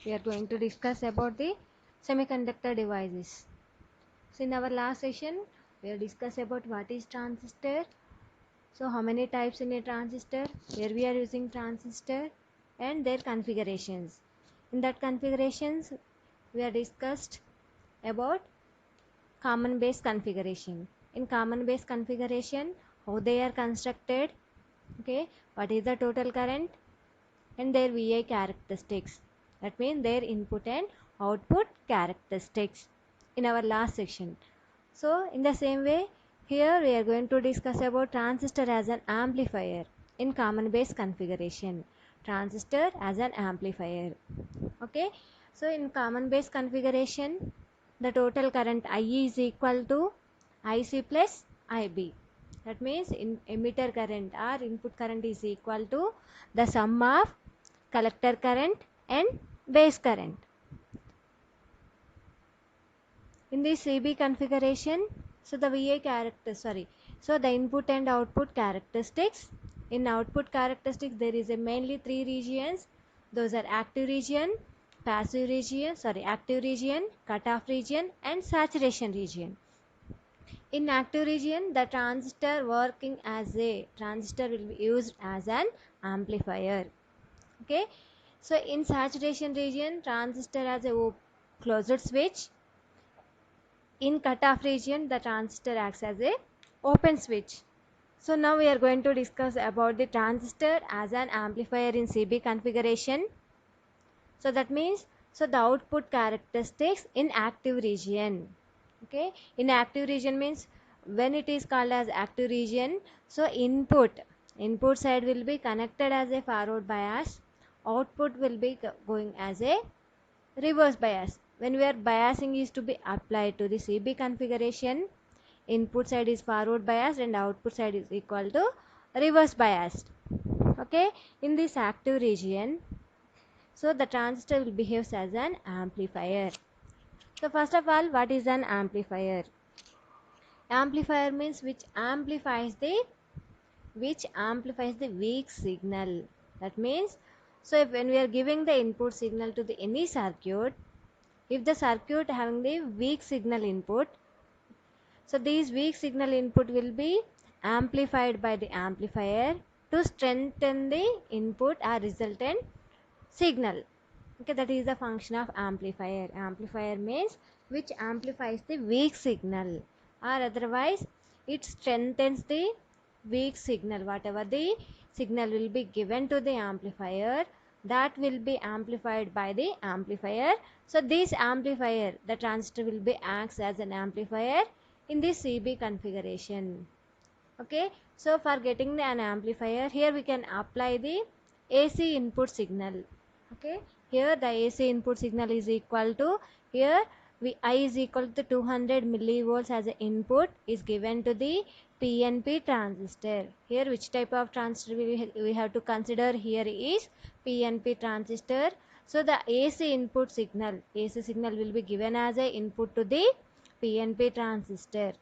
We are going to discuss about the semiconductor devices. So in our last session, we have discussed about what is transistor. So how many types in a transistor, where we are using transistor and their configurations. In that configurations, we have discussed about common base configuration. In common base configuration, how they are constructed, okay, what is the total current, and their VI characteristics. That means their input and output characteristics in our last section. So in the same way, here we are going to discuss about transistor as an amplifier in common base configuration. Transistor as an amplifier. Okay. So in common base configuration, the total current IE is equal to IC plus IB. That means in emitter current or input current is equal to the sum of collector current and base current. In this CB configuration, so the the input and output characteristics. In output characteristics, there is a mainly three regions. Those are active region, active region, cutoff region, and saturation region. In active region, the transistor will be used as an amplifier. Okay. So in saturation region, transistor has a closed switch. In cutoff region, the transistor acts as a open switch. So now we are going to discuss about the transistor as an amplifier in CB configuration. So that means, so the output characteristics in active region. Okay, in active region means when it is called as active region, so input side will be connected as a forward bias, output will be going as a reverse bias. When we are biasing is to be applied to the CB configuration, input side is forward biased and output side is equal to reverse biased. Okay, in this active region, so the transistor will behave as an amplifier. So first of all, what is an amplifier? Amplifier means which amplifies the weak signal. That means, so if when we are giving the input signal to the any circuit, if the circuit having the weak signal input, so these weak signal input will be amplified by the amplifier to strengthen the input or resultant signal. Okay, that is the function of amplifier. Amplifier means which amplifies the weak signal, or otherwise it strengthens the weak signal. Whatever the signal will be given to the amplifier, that will be amplified by the amplifier. So this amplifier, the transistor will be acts as an amplifier in the CB configuration. Okay, so for getting an amplifier, here we can apply the AC input signal. Okay, here the AC input signal is equal to, here I is equal to 200 millivolts as an input is given to the PNP transistor. Here which type of transistor we have to consider here is PNP transistor. So the AC input signal, AC signal will be given as a input to the PNP transistor.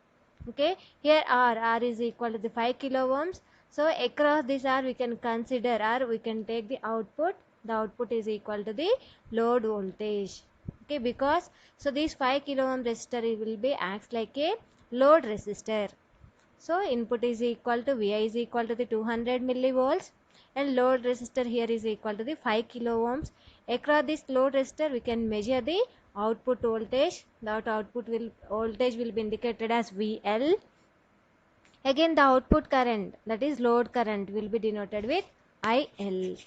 Okay, here R is equal to the 5 kilo ohms. So across this R we can consider, or we can take the output. The output is equal to the load voltage. Okay, because so this 5 kilo ohm resistor will be acts like a load resistor. So input is equal to Vi is equal to the 200 millivolts, and load resistor here is equal to the 5 kilo ohms. Across this load resistor we can measure the output voltage. That voltage will be indicated as VL. Again the output current, that is load current, will be denoted with IL.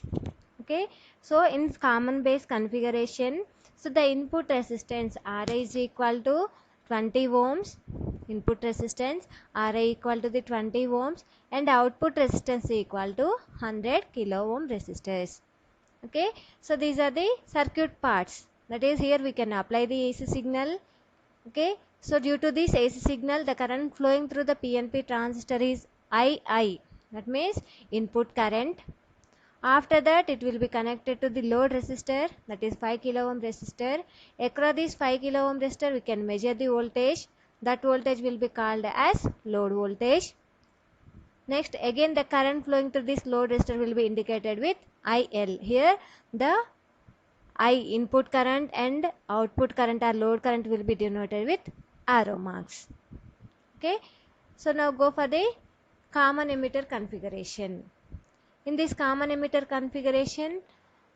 Okay, so in common base configuration, so the input resistance Ra is equal to 20 ohms, input resistance Ra equal to the 20 ohms, and output resistance equal to 100 kilo ohm resistors. Okay, so these are the circuit parts. That is, here we can apply the AC signal. Okay, so due to this AC signal, the current flowing through the PNP transistor is II. That means input current. After that, it will be connected to the load resistor, that is 5 kilo ohm resistor. Across this 5 kilo ohm resistor, we can measure the voltage. That voltage will be called as load voltage. Next, again the current flowing through this load resistor will be indicated with IL. Here the I input current and output current or load current will be denoted with arrow marks. Okay, so now go for the common emitter configuration. In this common emitter configuration,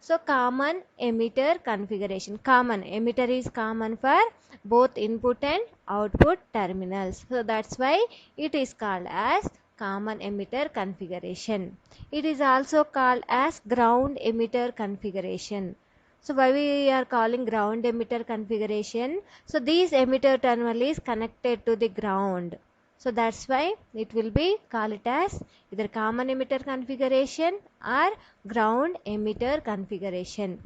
so common emitter configuration, common emitter is common for both input and output terminals. So that's why it is called as common emitter configuration. It is also called as ground emitter configuration. So why we are calling ground emitter configuration? So this emitter terminal is connected to the ground. So that's why it will be called it as either common emitter configuration or ground emitter configuration.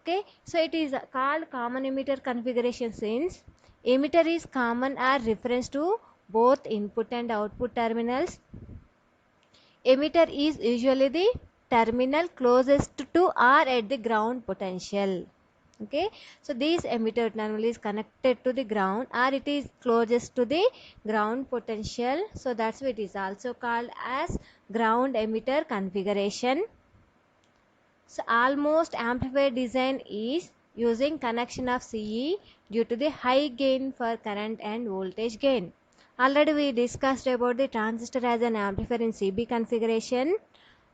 Okay, so it is called common emitter configuration since emitter is common or reference to both input and output terminals. Emitter is usually the terminal closest to or at the ground potential. Okay, so this emitter terminal is connected to the ground or it is closest to the ground potential. So that's why it is also called as ground emitter configuration. So almost amplifier design is using connection of CE due to the high gain for current and voltage gain. Already we discussed about the transistor as an amplifier in CB configuration.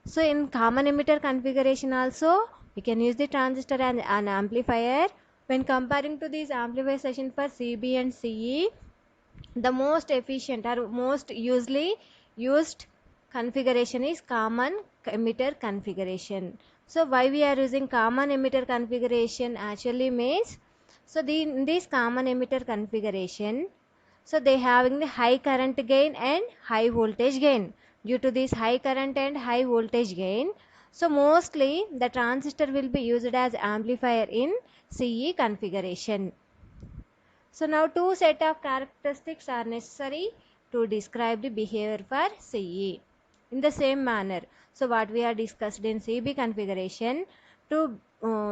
So in common emitter configuration also we can use the transistor as an amplifier. When comparing to this amplifier session for CB and CE, the most efficient or most usually used configuration is common emitter configuration. So why we are using common emitter configuration actually means, so in this common emitter configuration, so they having the high current gain and high voltage gain. Due to this high current and high voltage gain, so mostly the transistor will be used as amplifier in CE configuration. So now two set of characteristics are necessary to describe the behavior for CE. In the same manner, so what we are discussed in CB configuration, to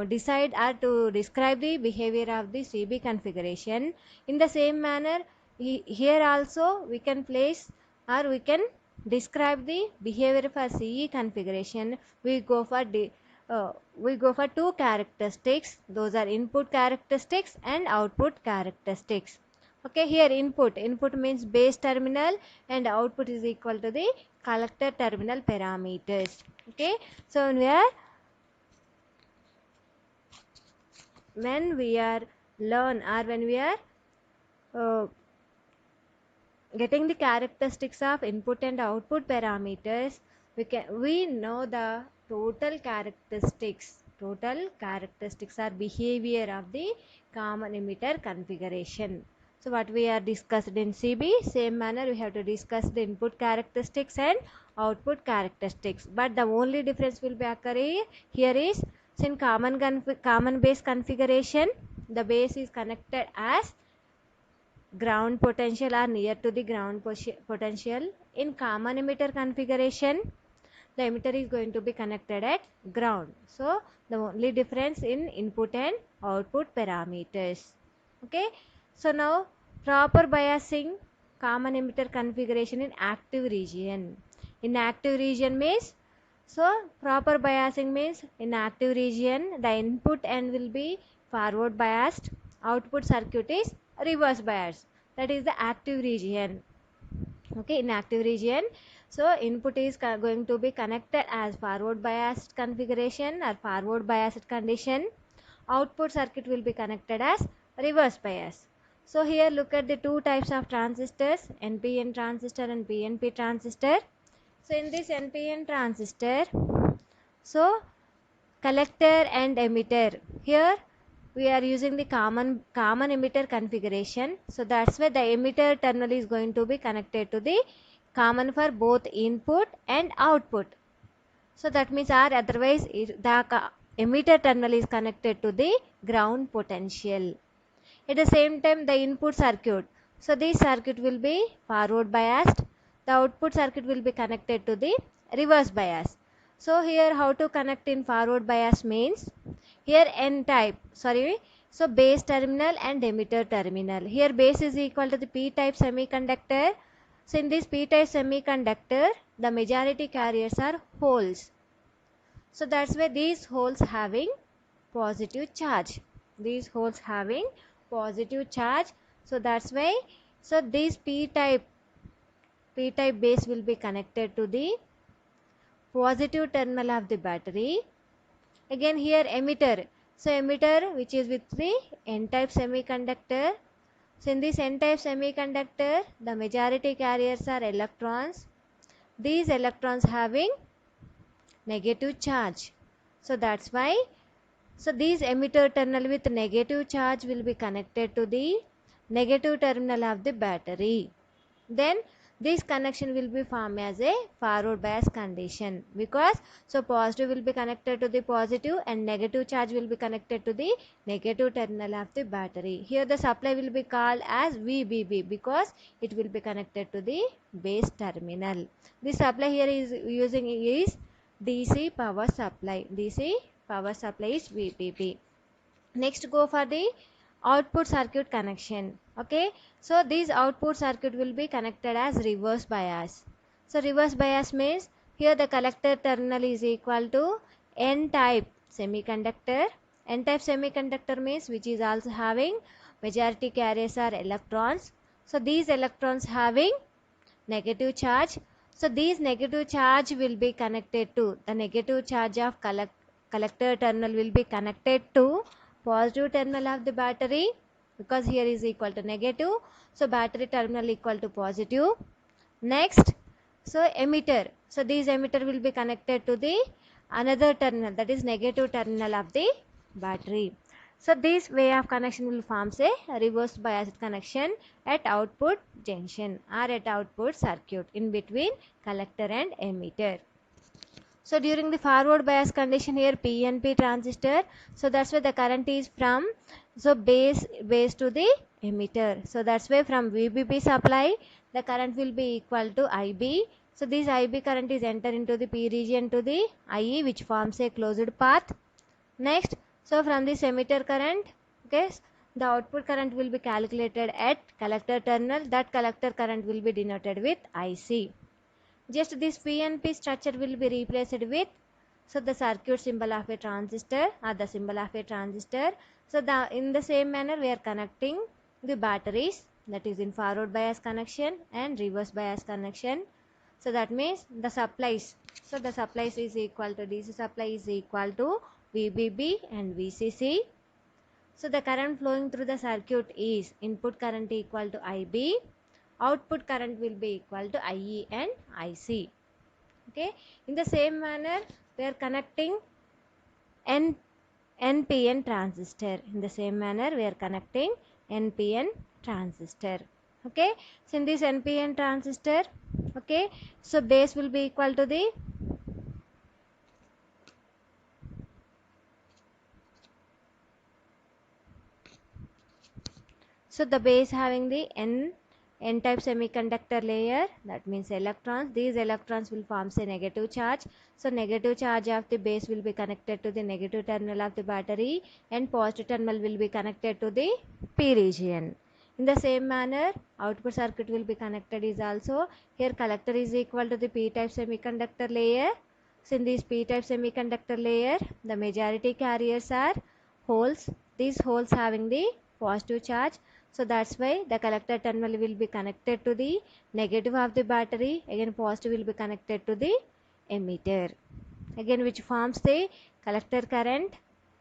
decide or to describe the behavior of the CB configuration, in the same manner here also we can place or we can describe the behavior for CE configuration. We go for two characteristics, those are input characteristics and output characteristics. Okay, here input means base terminal and output is equal to the collector terminal parameters. Okay, so when we are learn or when we are uh, getting the characteristics of input and output parameters, we know the total characteristics or behavior of the common emitter configuration. So what we are discussed in CB, same manner we have to discuss the input characteristics and output characteristics, but the only difference will be occurring here is, in common base configuration, the base is connected as ground potential or near to the ground potential. In common emitter configuration, the emitter is going to be connected at ground. So the only difference in input and output parameters. Okay, so now proper biasing common emitter configuration in active region. In active region means, so proper biasing means in active region the input end will be forward biased, output circuit is reverse biased, that is the active region. Okay, in active region, so input is going to be connected as forward biased configuration or forward biased condition, output circuit will be connected as reverse bias. So here look at the two types of transistors, NPN transistor and PNP transistor. So in this NPN transistor, so collector and emitter, here we are using the common emitter configuration. So that's why the emitter terminal is going to be connected to the common for both input and output. So that means, or otherwise the emitter terminal is connected to the ground potential. At the same time the input circuit, so this circuit will be forward biased, the output circuit will be connected to the reverse bias. So here how to connect in forward bias means, here n type, so base terminal and emitter terminal. Here base is equal to the p type semiconductor. So in this p type semiconductor the majority carriers are holes. So that's why these holes having positive charge. These holes having positive charge. So that's why, so this p-type base will be connected to the positive terminal of the battery. Again here emitter. So emitter which is with the n-type semiconductor. So in this n-type semiconductor, the majority carriers are electrons. These electrons having negative charge. So that's why, so these emitter terminal with negative charge will be connected to the negative terminal of the battery. Then this connection will be formed as a forward bias condition, because so positive will be connected to the positive and negative charge will be connected to the negative terminal of the battery. Here the supply will be called as VBB because it will be connected to the base terminal. This supply here is using is DC power supply. DC power supply is VBB. Next go for the output circuit connection. Okay, so this output circuit will be connected as reverse bias. So reverse bias means here the collector terminal is equal to n-type semiconductor. N-type semiconductor means which is also having majority carriers are electrons. So these electrons having negative charge. So these negative charge will be connected to the negative charge of collector terminal will be connected to positive terminal of the battery, because here is equal to negative. So battery terminal equal to positive. Next, so emitter. So these emitter will be connected to the another terminal, that is negative terminal of the battery. So this way of connection will form a reverse biased connection at output junction or at output circuit in between collector and emitter. So during the forward bias condition here PNP transistor, so that's why the current is from so base to the emitter. So that's why from VBB supply the current will be equal to IB. So this IB current is enter into the P region to the IE, which forms a closed path. Next, so from this emitter current, okay, the output current will be calculated at collector terminal. That collector current will be denoted with IC. Just this PNP structure will be replaced with so the circuit symbol of a transistor or the symbol of a transistor. So in the same manner we are connecting the batteries, that is in forward bias connection and reverse bias connection. So that means the supplies. So the supplies is equal to DC supply is equal to VBB and VCC. So the current flowing through the circuit is input current equal to IB. Output current will be equal to IE and IC. Okay, in the same manner we are connecting NPN transistor. In the same manner we are connecting NPN transistor. Okay, so in this NPN transistor, okay, so base will be equal to the so the base having the n-type semiconductor layer, that means electrons. These electrons will form a negative charge. So negative charge of the base will be connected to the negative terminal of the battery and positive terminal will be connected to the P region. In the same manner, output circuit will be connected is also here collector is equal to the p-type semiconductor layer. So in this p-type semiconductor layer, the majority carriers are holes. These holes having the positive charge. So that's why the collector terminal will be connected to the negative of the battery. Again positive will be connected to the emitter. Again which forms the collector current.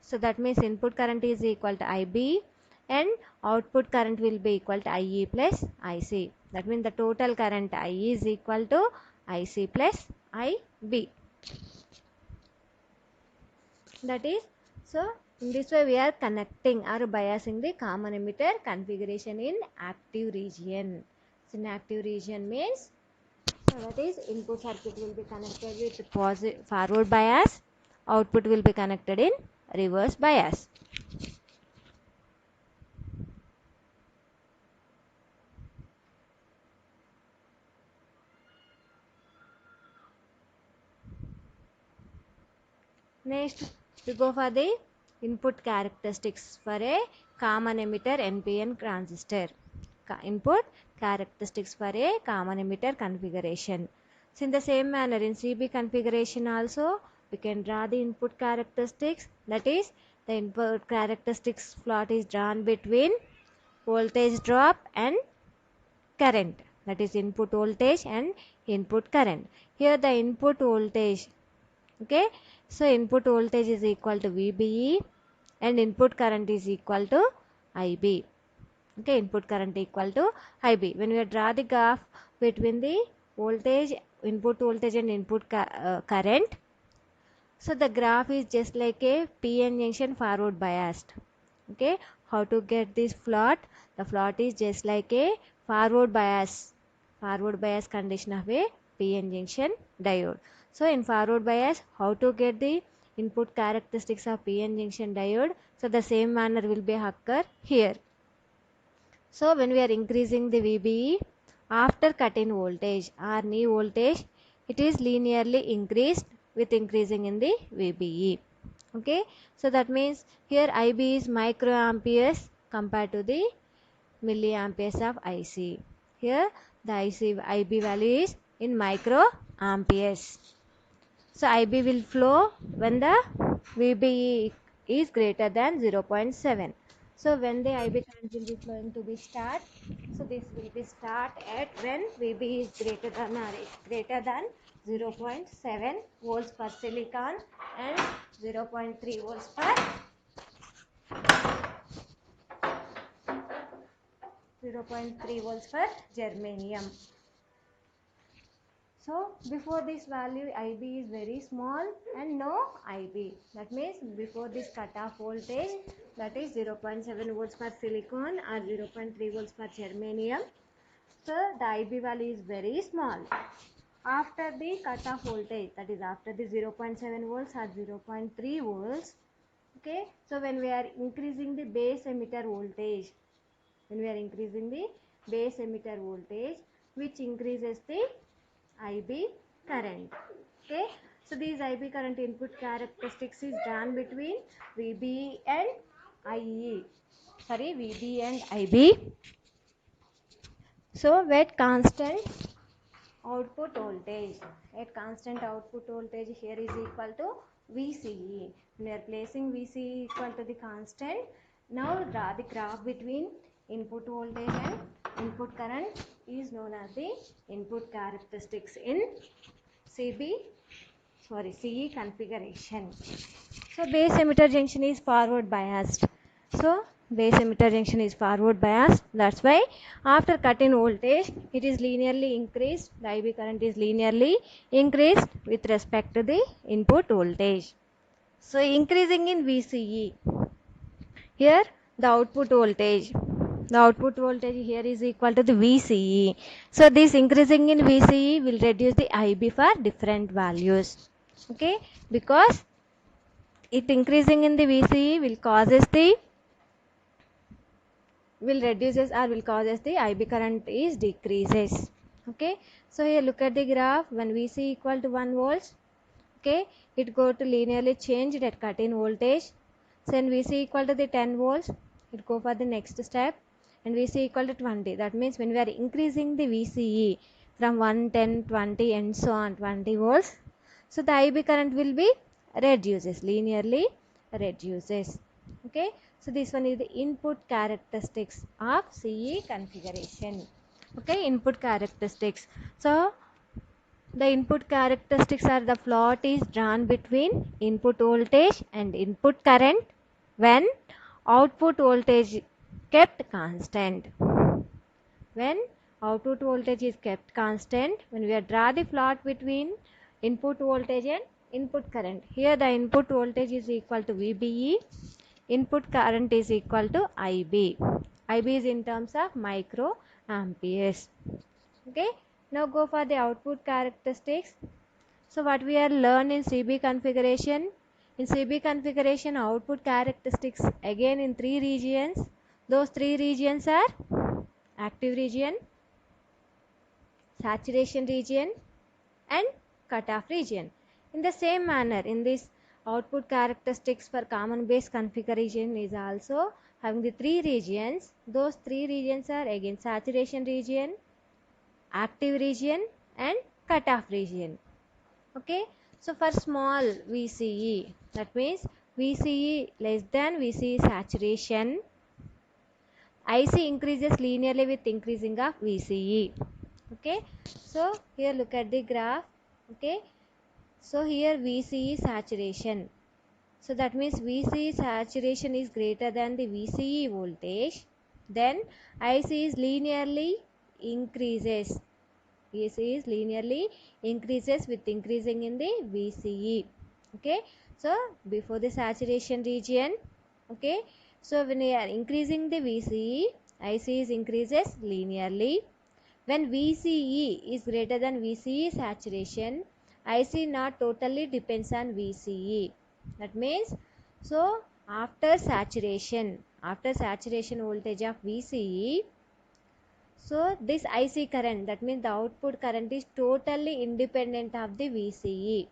So that means input current is equal to IB and output current will be equal to IE plus IC. That means the total current IE is equal to IC plus IB. That is, so in this way we are connecting or biasing the common emitter configuration in active region. So in active region means, so that is input circuit will be connected with positive forward bias, output will be connected in reverse bias. Next we go for the input characteristics for a common emitter NPN transistor. Input characteristics for a common emitter configuration. So in the same manner in CB configuration also we can draw the input characteristics, that is The input characteristics plot is drawn between voltage drop and current, that is input voltage and input current. Here the input voltage, okay, so input voltage is equal to VBE and input current is equal to IB. Okay, input current equal to IB. When we draw the graph between the voltage, input voltage and input current, so the graph is just like a PN junction forward biased. Okay, how to get this plot? The plot is just like a forward bias condition of a PN junction diode. So in forward bias, how to get the input characteristics of PN junction diode? So the same manner will be occur here. So when we are increasing the VBE after cut-in voltage or knee voltage, it is linearly increased with increasing in the VBE. Okay, so that means here IB is microamperes compared to the milliamperes of IC. Here the IB value is in microamperes. So IB will flow when the VBE is greater than 0.7. So when the IB current will be flowing to be start, so this will be start at when VB is greater than 0.7 volts per silicon and 0.3 volts per 0.3 volts per germanium. So before this value IB is very small and no IB. That means before this cutoff voltage, that is 0.7 volts per silicon or 0.3 volts per germanium. So the IB value is very small. After the cutoff voltage, that is after the 0.7 volts or 0.3 volts. Okay. So when we are increasing the base emitter voltage, which increases the IB current. Okay, so these IB current input characteristics is done between VB and IE. VB and IB. So at constant output voltage, here is equal to VCE. We are placing VCE equal to the constant. Now draw the graph between input voltage and input current is known as the input characteristics in CE configuration. So base emitter junction is forward biased. That's why after cut-in voltage, it is linearly increased. The IB current is linearly increased with respect to the input voltage. So increasing in VCE. Here the output voltage here is equal to the VCE. So this increasing in VCE will reduce the IB for different values. Okay, because it increasing in the VCE will causes the IB current is decreases. Okay, so here look at the graph. When VC equal to 1 volts, okay, it go to linearly changed at cut-in voltage. So when VC equal to the 10 volts, it go for the next step, and VC equal to 20. That means when we are increasing the VCE from 1, 10, 20 and so on 20 volts, so the IB current will be linearly reduces. Okay, so this one is the input characteristics of CE configuration. Okay, input characteristics. So the input characteristics are the plot is drawn between input voltage and input current when output voltage kept constant. When output voltage is kept constant, when we draw the plot between input voltage and input current, here the input voltage is equal to VBE, input current is equal to IB. IB is in terms of microamperes. Okay, now go for the output characteristics. So what we are learn in CB configuration? In CB configuration, output characteristics again in 3 regions. Those 3 regions are active region, saturation region and cutoff region. In the same manner, in this output characteristics for common base configuration is also having the 3 regions. Those 3 regions are again saturation region, active region and cutoff region. Okay, so for small VCE, that means VCE less than VCE saturation, IC increases linearly with increasing of VCE. Okay, so here look at the graph. Okay, so here VCE saturation, so that means VCE saturation is greater than the VCE voltage, then IC is linearly increases. VCE is linearly increases with increasing in the VCE. Okay, so before the saturation region, okay, so when we are increasing the VCE, IC is increases linearly. When VCE is greater than VCE saturation, IC not totally depends on VCE. That means, so after saturation voltage of VCE, so this IC current, that means the output current is totally independent of the VCE.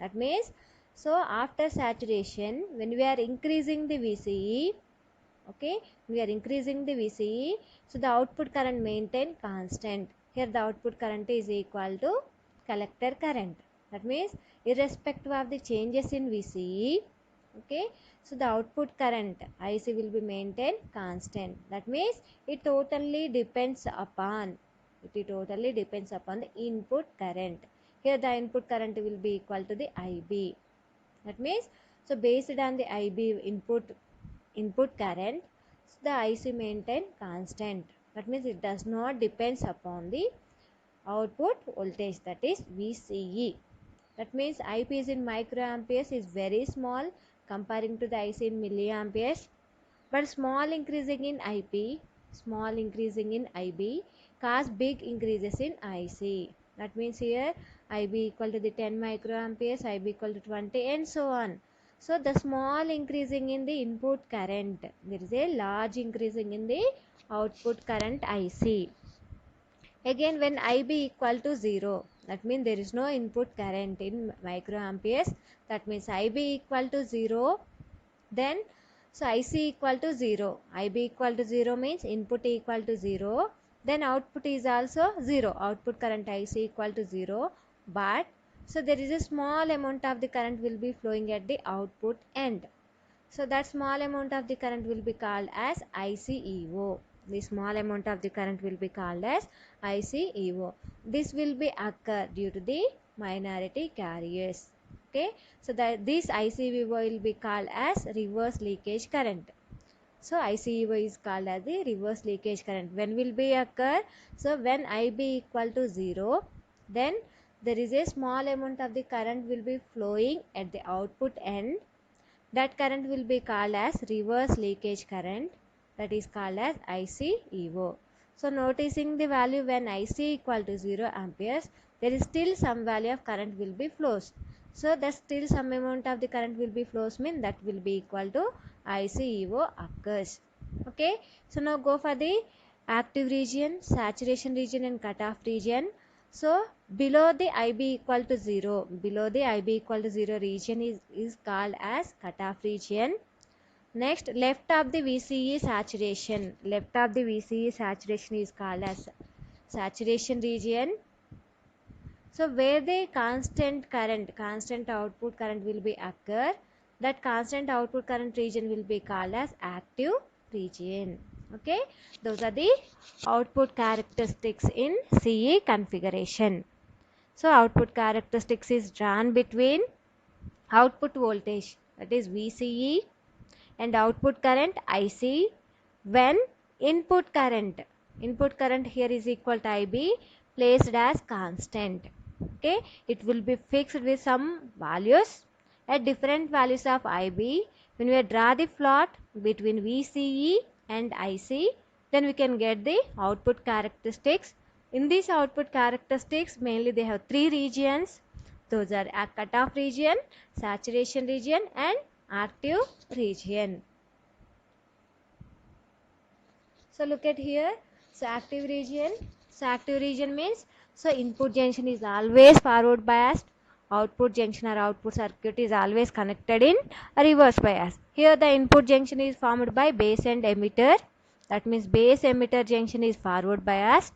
That means, so after saturation, when we are increasing the VCE, okay, we are increasing the VCE, so the output current maintain constant. Here the output current is equal to collector current. That means irrespective of the changes in VCE, okay, so the output current IC will be maintained constant. That means it totally depends upon the input current. Here the input current will be equal to the IB. That means, so based on the IB input current, so the IC maintain constant. That means it does not depends upon the output voltage, that is VCE. That means IP is in microamperes is very small comparing to the IC in milliamperes, but small increasing in IB cause big increases in IC. That means here IB equal to the 10 microamperes, IB equal to 20 and so on. So the small increasing in the input current, there is a large increasing in the output current IC. Again, when IB equal to 0, that means there is no input current in microamperes. That means IB equal to 0, then so IC equal to 0. IB equal to 0 means input equal to 0. Then output is also 0. Output current IC equal to 0. But so there is a small amount of the current will be flowing at the output end. So that small amount of the current will be called as ICEO. The small amount of the current will be called as ICEO. This will be occur due to the minority carriers. Okay, so that this ICEO will be called as reverse leakage current. So ICEO is called as the reverse leakage current. When will be occur? So when IB equal to 0, then there is a small amount of the current will be flowing at the output end. That current will be called as reverse leakage current, that is called as ICEO. So noticing the value when IC equal to 0 amperes, there is still some value of current will be flows. So that still some amount of the current will be flows mean that will be equal to ICEO occurs. Okay, so now go for the active region, saturation region and cutoff region. So below the IB equal to 0, region is called as cutoff region. Next, left of the VCE saturation, is called as saturation region. So where the constant output current will be occur, that constant output current region will be called as active region. Okay, those are the output characteristics in CE configuration. So output characteristics is drawn between output voltage, that is VCE, and output current IC when input current here is equal to IB placed as constant. Okay, it will be fixed with some values at different values of IB. When we draw the plot between VCE and IC, then we can get the output characteristics. In these output characteristics, mainly they have three regions. Those are a cutoff region, saturation region and active region. So look at here. So active region means, so input junction is always forward biased, output junction or output circuit is always connected in reverse bias. Here the input junction is formed by base and emitter, that means base emitter junction is forward biased,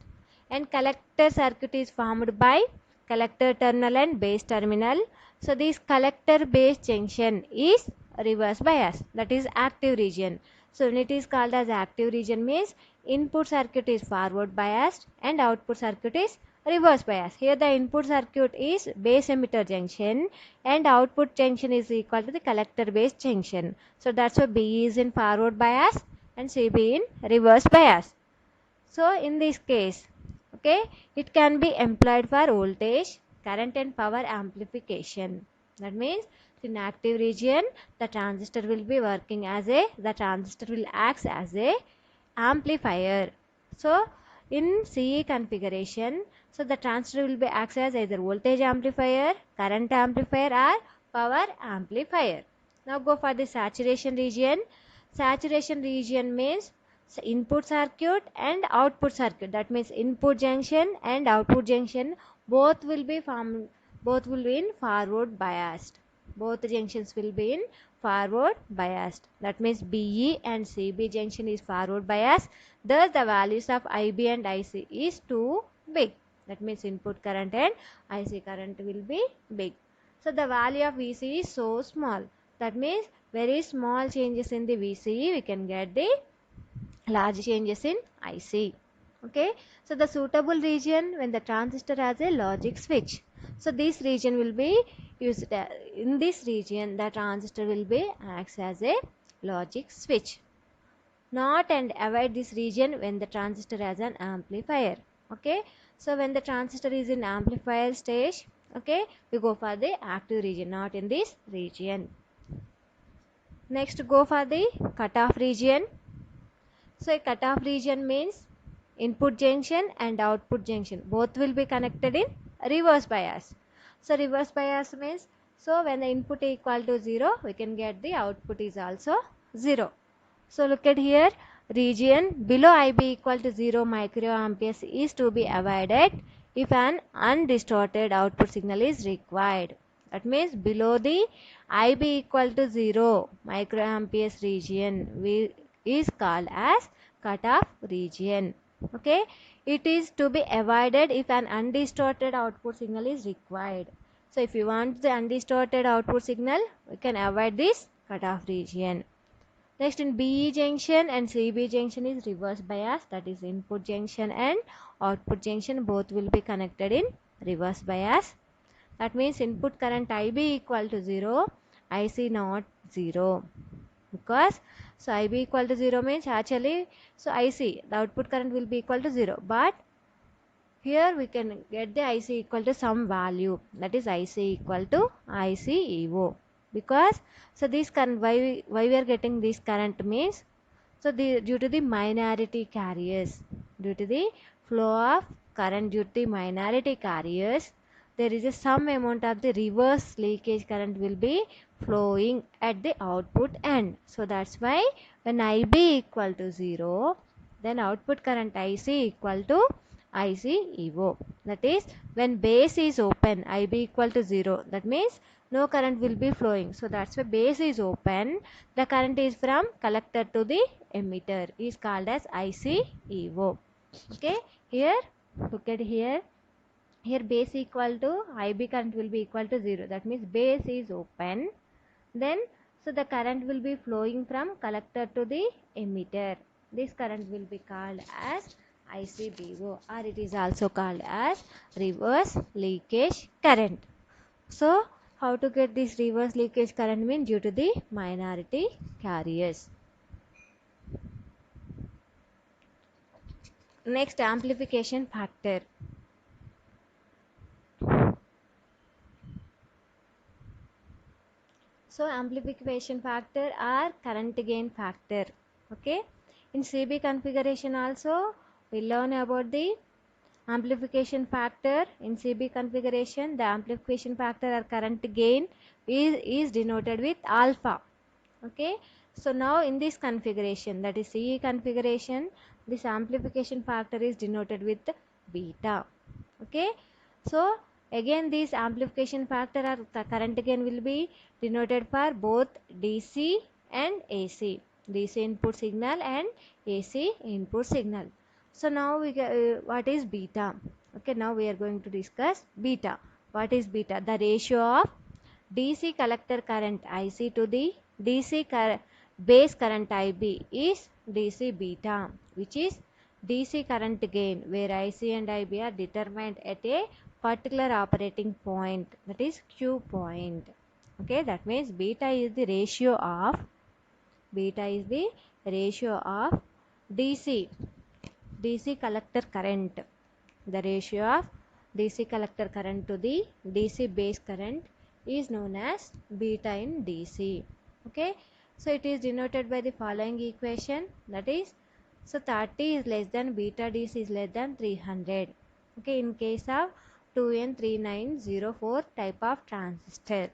and collector circuit is formed by collector terminal and base terminal. So this collector base junction is reverse bias, that is active region. So when it is called as active region means input circuit is forward biased and output circuit is reverse bias. Here the input circuit is base emitter junction and output junction is equal to the collector base junction. So that's why B is in forward bias and CB in reverse bias. So in this case, okay, it can be employed for voltage, current and power amplification. That means in active region, the transistor will be working as the transistor will act as a amplifier. So in CE configuration, so the transistor will be acts as either voltage amplifier, current amplifier or power amplifier. Now go for the saturation region. Saturation region means input circuit and output circuit, that means input junction and output junction both will be in forward biased. Both junctions will be in forward biased, that means BE and CB junction is forward biased, thus the values of IB and IC is too big, that means input current and IC current will be big. So the value of VCE is so small, that means very small changes in the VCE we can get the large changes in IC. Okay, so the suitable region when the transistor has a logic switch. So this region will be used in this region the transistor will be acts as a logic switch. Not and avoid this region when the transistor has an amplifier. Okay, so when the transistor is in amplifier stage, okay, we go for the active region, not in this region. Next go for the cutoff region. So a cutoff region means input junction and output junction both will be connected in reverse bias. So reverse bias means, so when the input is equal to 0 we can get the output is also 0. So look at here, region below IB equal to 0 microamperes is to be avoided if an undistorted output signal is required. That means below the IB equal to 0 microamperes region is called as cutoff region. Okay, it is to be avoided if an undistorted output signal is required. So if you want the undistorted output signal, we can avoid this cutoff region. Next in BE junction and CB junction is reverse bias, that is input junction and output junction both will be connected in reverse bias. That means input current IB equal to 0, IC not 0. Because so IB equal to 0 means actually, so IC the output current will be equal to 0, but here we can get the IC equal to some value, that is IC equal to ICEO. Because so this current, why we are getting this current means, so due to the minority carriers, due to the flow of current due to the minority carriers, there is some amount of the reverse leakage current will be flowing at the output end. So that's why when IB equal to 0, then output current IC equal to ICEO. That is when base is open, IB equal to 0, that means no current will be flowing. So that's why base is open, the current is from collector to the emitter is called as ICEO. Okay, here look at here, base equal to IB current will be equal to 0, that means base is open, then so the current will be flowing from collector to the emitter, this current will be called as ICBO, or it is also called as reverse leakage current. So how to get this reverse leakage current mean due to the minority carriers. Next, amplification factor. So amplification factor or current gain factor. Okay, in CB configuration also we learn about the amplification factor. In CB configuration, the amplification factor or current gain is denoted with alpha. Okay, so now in this configuration, that is CE configuration, this amplification factor is denoted with beta. Okay, so again this amplification factor or the current gain will be denoted for both DC and AC, DC input signal and AC input signal. So now we what is beta? Okay, now we are going to discuss beta. What is beta? The ratio of DC collector current IC to the base current IB is DC beta, which is DC current gain, where IC and IB are determined at a particular operating point, that is Q point. Okay, that means beta is the ratio of DC collector current. The ratio of DC collector current to the DC base current is known as beta in DC. Okay, so it is denoted by the following equation, that is, so 30 is less than beta DC is less than 300. Okay, in case of 2N3904 type of transistor,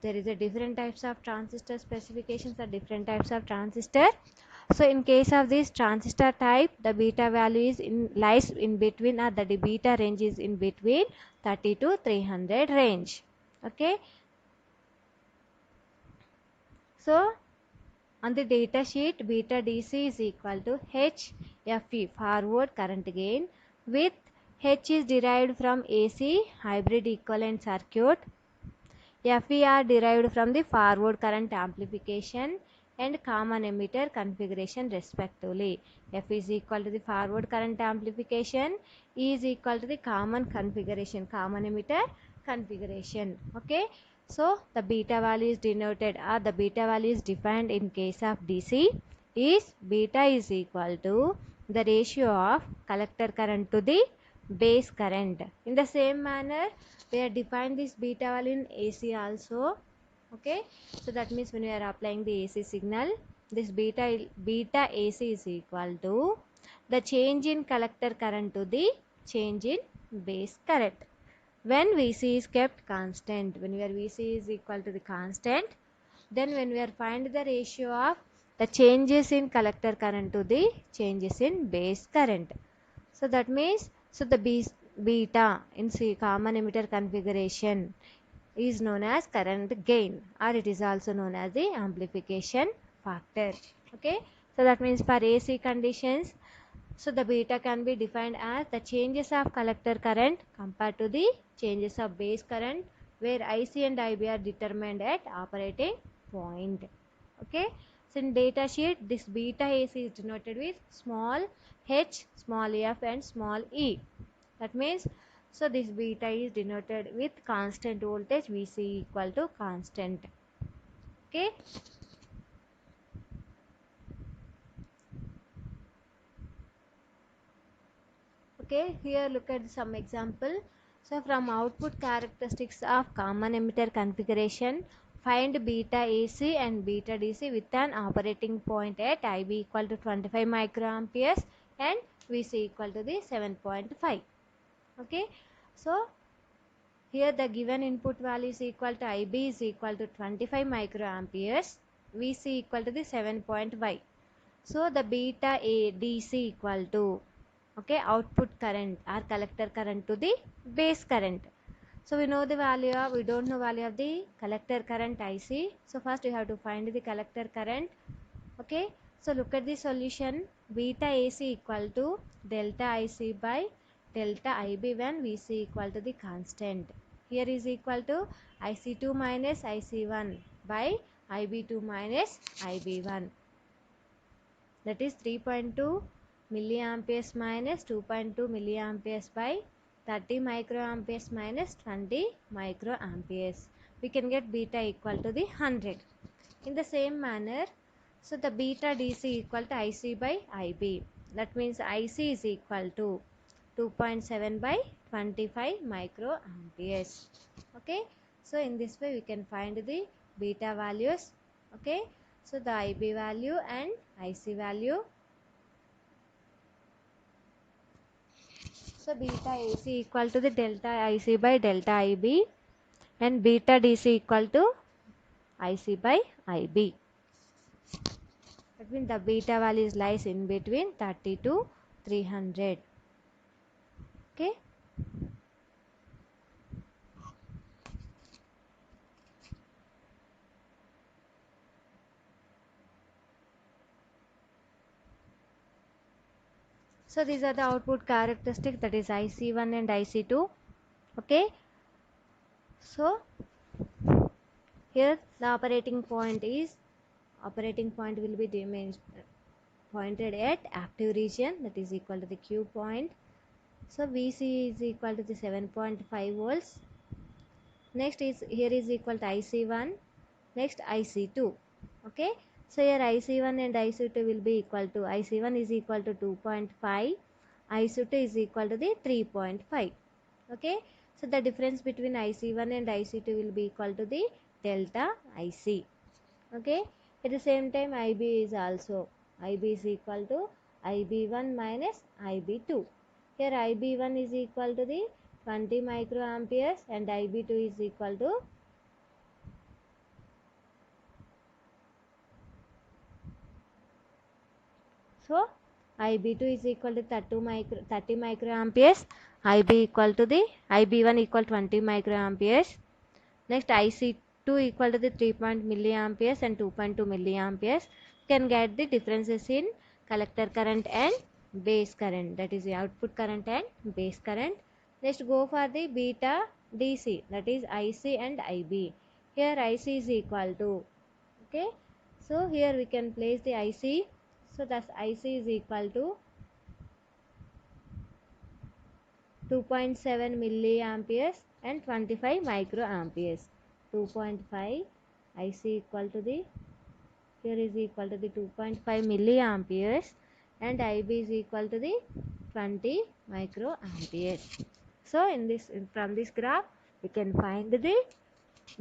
there is a different types of transistor specifications or different types of transistor. So in case of this transistor type, the beta value is lies in between, or the beta range is in between 30 to 300 range. Okay, so on the data sheet, beta DC is equal to HFE, forward current gain, with H is derived from AC hybrid equivalent circuit, FER derived from the forward current amplification and common emitter configuration respectively. F is equal to the forward current amplification, E is equal to the common emitter configuration. Okay, so the beta value is denoted, or the beta value is defined in case of DC is beta is equal to the ratio of collector current to the base current. In the same manner, we have defined this beta value in AC also. Okay, so that means when we are applying the AC signal, this beta AC is equal to the change in collector current to the change in base current. When VC is kept constant, when your VC is equal to the constant, then when we are find the ratio of the changes in collector current to the changes in base current. So that means, so the beta in common emitter configuration is known as current gain, or it is also known as the amplification factor. Okay, so that means for AC conditions, so the beta can be defined as the changes of collector current compared to the changes of base current, where IC and IB are determined at operating point. Okay, so in data sheet, this beta AC is denoted with small h, small f and small e. That means, so this beta is denoted with constant voltage, VC equal to constant. Okay, okay, here look at some example. So from output characteristics of common emitter configuration, find beta AC and beta DC with an operating point at IB equal to 25 microamperes and VC equal to the 7.5. Okay, so here the given input value is equal to IB is equal to 25 microamperes, VC equal to the 7.5. So the beta A DC equal to, okay, output current or collector current to the base current. So we know the value of, we don't know value of the collector current IC. So first we have to find the collector current. Okay, so look at the solution. Beta AC equal to delta IC by delta IB when VC equal to the constant. Here is equal to IC2 minus IC1 by IB2 minus IB1. That is 3.2 milliamperes minus 2.2 milliamperes by 30 microamperes minus 20 microamperes. We can get beta equal to the 100. In the same manner, so the beta DC equal to IC by IB. That means IC is equal to 2.7 by 25 microamperes. Okay, so in this way we can find the beta values. Okay, so the IB value and IC value. So beta AC equal to the delta IC by delta IB and beta DC equal to IC by IB. That means the beta values lies in between 30 to 300. Okay. So these are the output characteristics, that is IC1 and IC2. Okay. So Here the operating point will be pointed at active region, that is equal to the Q point. So VC is equal to the 7.5 volts. Next is here is equal to IC1, next IC2. Okay, so here IC1 and IC2 will be equal to, IC1 is equal to 2.5, IC2 is equal to the 3.5. Okay, so the difference between IC1 and IC2 will be equal to the delta IC. Okay, at the same time IB is equal to IB1 minus IB2. Here IB1 is equal to the 20 microamperes and IB2 is equal to IB2 is equal to 30 microamperes, IB1 equal 20 microamperes. Next IC2 equal to the 3 milliamperes and 2.2 milliamperes. Can get the differences in collector current and base current, that is the output current and base current. Next go for the beta DC, that is IC and IB. Here IC is equal to, okay, so here we can place the IC. So thus IC is equal to 2.7 milliamperes and 25 microamperes. 2.5 IC equal to the, here is equal to the 2.5 milliamperes and IB is equal to the 20 microamperes. So from this graph we can find the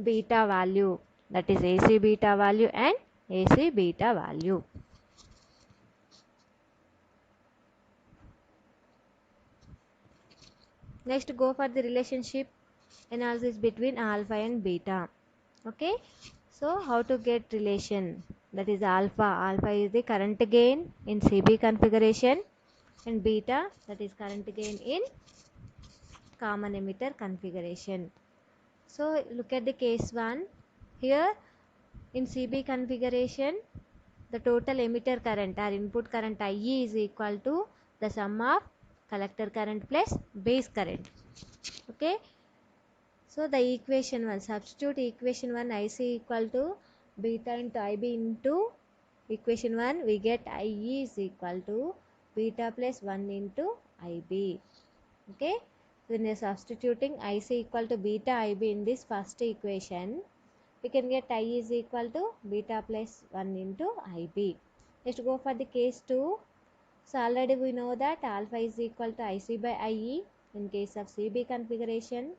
beta value, that is AC beta value and AC beta value. Next go for the relationship analysis between alpha and beta. Okay, so how to get relation, that is alpha is the current gain in CB configuration and beta, that is current gain in common emitter configuration. So look at the case 1. Here in CB configuration the total emitter current or input current IE is equal to the sum of collector current plus base current. Okay, so the equation 1, substitute equation 1 IC equal to beta into IB into equation 1, we get IE is equal to beta plus 1 into IB. Okay, when we are substituting IC equal to beta IB in this first equation, we can get I is equal to beta plus 1 into IB. Let's go for the case 2. So already we know that alpha is equal to IC by IE in case of CB configuration,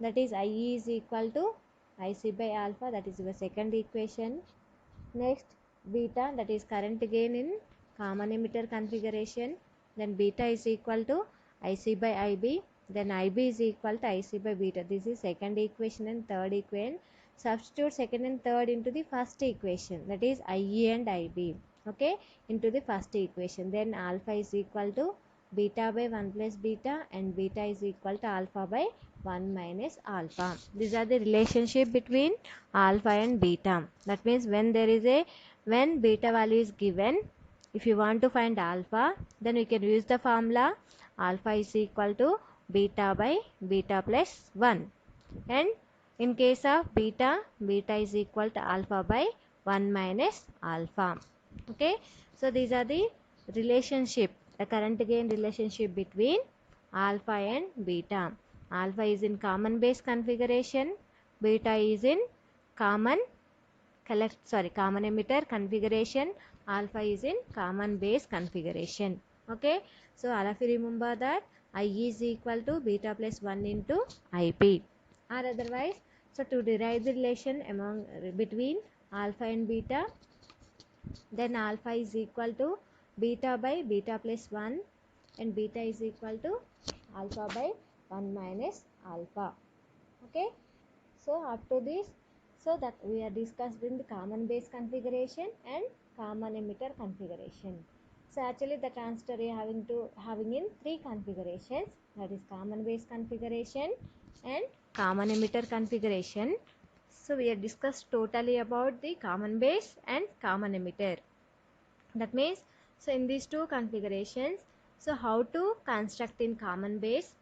that is IE is equal to IC by alpha, that is your second equation. Next beta, that is current gain in common emitter configuration, then beta is equal to IC by IB, then IB is equal to IC by beta. This is second equation and third equation. Substitute second and third into the first equation, that is IE and IB, okay, into the first equation. Then alpha is equal to beta by 1 plus beta and beta is equal to alpha by 1 minus alpha. These are the relationship between alpha and beta. That means when beta value is given, if you want to find alpha, then we can use the formula alpha is equal to beta by beta plus 1, and in case of beta is equal to alpha by 1 minus alpha. Okay, so these are the relationship, the current gain relationship between alpha and beta. Alpha is in common base configuration, beta is in common emitter configuration, alpha is in common base configuration. Okay, so all of you remember that I is equal to beta plus 1 into IB, or otherwise, so to derive the relation between alpha and beta, then alpha is equal to beta by beta plus 1 and beta is equal to alpha by 1 minus alpha. Okay, so up to this, so that we are discussed in the common base configuration and common emitter configuration. So actually the transistor is having in 3 configurations, that is common base configuration and common emitter configuration. So we have discussed totally about the common base and common emitter. That means, so in these 2 configurations, so how to construct in common base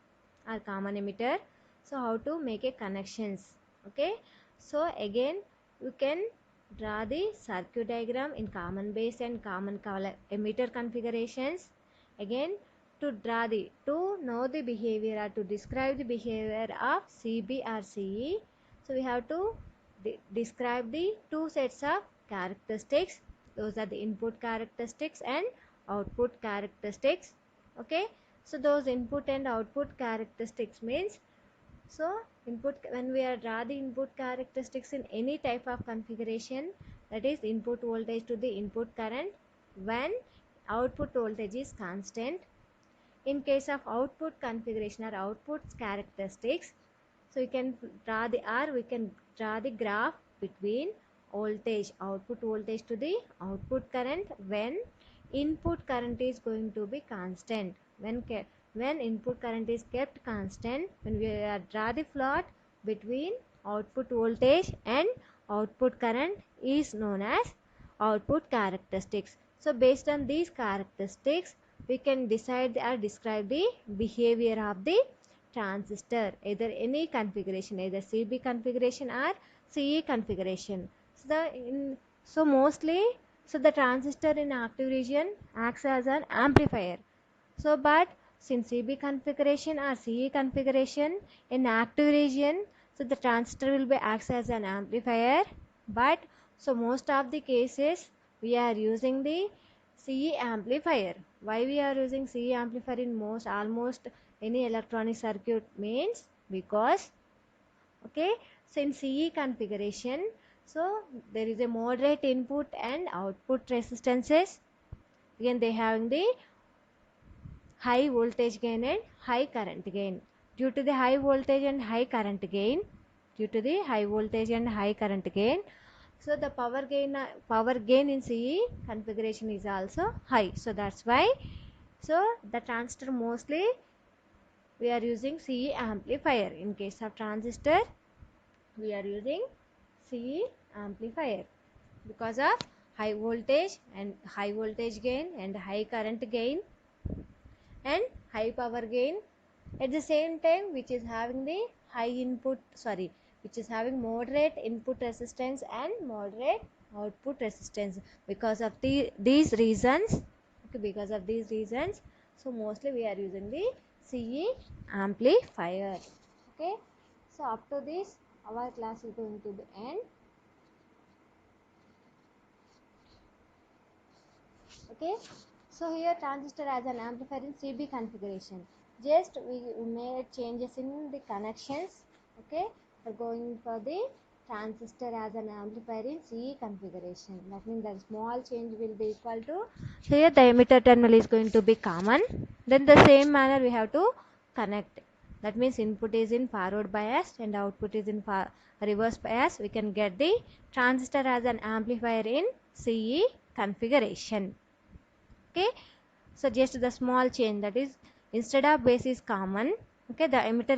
or common emitter, so how to make a connections. Okay, So again you can draw the circuit diagram in common base and common emitter configurations. Again, to know the behavior or to describe the behavior of CB or CE, so we have to describe the two sets of characteristics. Those are the input characteristics and output characteristics. Okay, so those input and output characteristics means, so input, when we are draw the input characteristics in any type of configuration, that is input voltage to the input current when output voltage is constant. In case of output configuration or output characteristics, so we can draw the graph between voltage, output voltage to the output current when input current is going to be constant. When input current is kept constant, when we draw the plot between output voltage and output current is known as output characteristics. So based on these characteristics, we can decide or describe the behavior of the transistor, either any configuration, either CB configuration or CE configuration. So mostly, so the transistor in active region acts as an amplifier. So but since CB configuration or CE configuration in active region, so the transistor will be acts as an amplifier. But so most of the cases we are using the CE amplifier. Why we are using CE amplifier in almost any electronic circuit means because, okay, so in CE configuration, so there is a moderate input and output resistances. Again they having the high voltage gain and high current gain. Due to the high voltage and high current gain, so the power gain in CE configuration is also high. So that's why, so the transistor mostly we are using CE amplifier. In case of transistor, we are using CE amplifier because of high voltage gain and high current gain and high power gain at the same time, which is having the which is having moderate input resistance and moderate output resistance. Because of these reasons, okay, so mostly we are using the CE amplifier. Okay, so up to this our class is going to be end. Okay, so here transistor as an amplifier in CB configuration, just we made changes in the connections. Okay, we're going for the transistor as an amplifier in CE configuration. That means the small change will be equal to, here the emitter terminal is going to be common, then the same manner we have to connect. That means input is in forward bias and output is in reverse bias. We can get the transistor as an amplifier in CE configuration. Okay, so just the small change, that is instead of base is common, okay, the emitter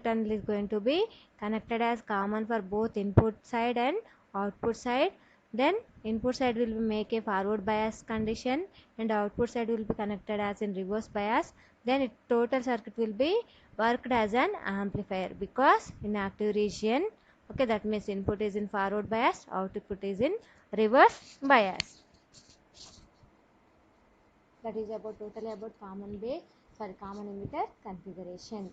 terminal is going to be connected as common for both input side and output side. Then input side will make a forward bias condition and output side will be connected as in reverse bias. Then total circuit will be worked as an amplifier because in active region, okay, that means input is in forward bias, output is in reverse bias. That is totally about common emitter configuration.